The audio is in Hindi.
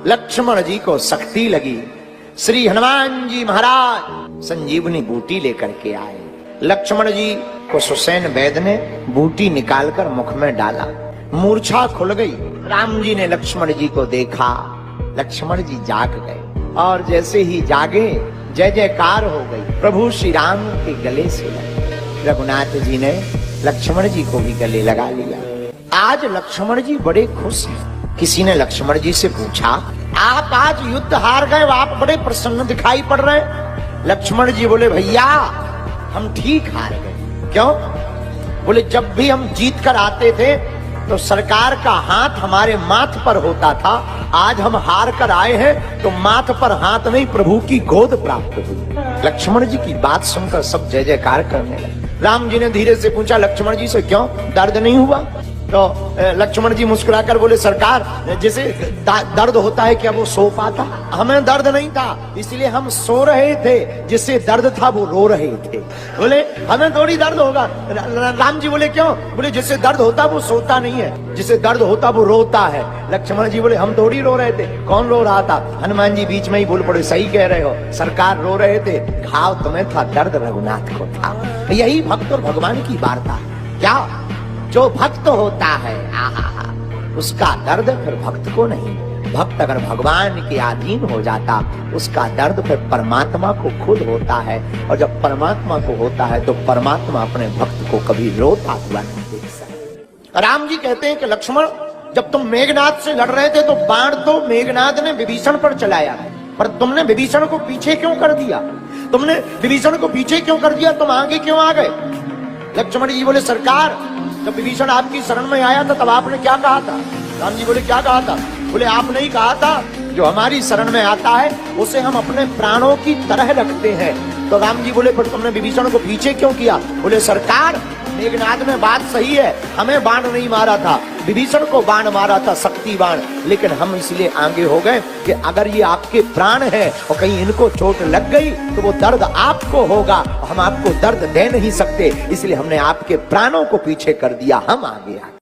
लक्ष्मण जी को शक्ति लगी। श्री हनुमान जी महाराज संजीवनी बूटी लेकर के आए। लक्ष्मण जी को सुसैन वैद्य ने बूटी निकालकर मुख में डाला, मूर्छा खुल गई। राम जी ने लक्ष्मण जी को देखा, लक्ष्मण जी जाग गए और जैसे ही जागे जय जयकार हो गई। प्रभु श्री राम के गले से लगे। रघुनाथ जी ने लक्ष्मण जी को भी गले लगा लिया। आज लक्ष्मण जी बड़े खुश हैं। किसी ने लक्ष्मण जी से पूछा, आप आज युद्ध हार गए, आप बड़े प्रसन्न दिखाई पड़ रहे हैं। लक्ष्मण जी बोले, भैया हम ठीक हार गए। क्यों? बोले, जब भी हम जीत कर आते थे तो सरकार का हाथ हमारे माथ पर होता था, आज हम हार कर आए हैं तो माथ पर हाथ नहीं प्रभु की गोद प्राप्त हुई। लक्ष्मण जी की बात सुनकर सब जय जयकार करने लगे। राम जी ने धीरे से पूछा लक्ष्मण जी से, क्यों दर्द नहीं हुआ? तो लक्ष्मण जी मुस्कुराकर बोले, सरकार जैसे दर्द होता है क्या वो सो पाता? हमें दर्द नहीं था इसलिए हम सो रहे थे, जिससे दर्द था वो रो रहे थे। बोले, हमें थोड़ी दर्द होगा। राम जी बोले, क्यों? बोले, जिससे दर्द होता वो सोता नहीं है, जिससे दर्द होता वो रोता है। लक्ष्मण जी बोले, हम थोड़ी रो रहे थे। कौन रो रहा था? हनुमान जी बीच में ही बोल पड़े, सही कह रहे हो सरकार, रो रहे थे, घाव तुम्हें था, दर्द रघुनाथ को था। यही भक्त और भगवान की वार्ता। क्या जो भक्त होता है आहा उसका दर्द फिर भक्त को नहीं। भक्त अगर भगवान के अधीन हो जाता उसका दर्द फिर परमात्मा को खुद होता है, और जब परमात्मा को होता है तो परमात्मा अपने भक्त को कभी रोता हुआ नहीं देख सकता। राम जी कहते हैं कि लक्ष्मण, जब तुम मेघनाद से लड़ रहे थे तो बाण तो मेघनाद ने विभीषण पर चलाया, पर तुमने विभीषण को पीछे क्यों कर दिया? तुमने विभीषण को पीछे क्यों कर दिया? तुम आगे क्यों आ गए? लक्ष्मण जी बोले, सरकार जब विभीषण आपकी शरण में आया था तब आपने क्या कहा था? राम जी बोले, क्या कहा था? बोले, आपने ही कहा था जो हमारी शरण में आता है उसे हम अपने प्राणों की तरह रखते हैं। तो राम जी बोले, पर तुमने विभीषण को पीछे क्यों किया? बोले, सरकार मेघनाद में बात सही है, हमें बाण नहीं मारा था, विभीषण को बाण मारा था, शक्ति बाण, लेकिन हम इसलिए आगे हो गए कि अगर ये आपके प्राण है और कहीं इनको चोट लग गई तो वो दर्द आपको होगा, हम आपको दर्द दे नहीं सकते, इसलिए हमने आपके प्राणों को पीछे कर दिया, हम आगे आए।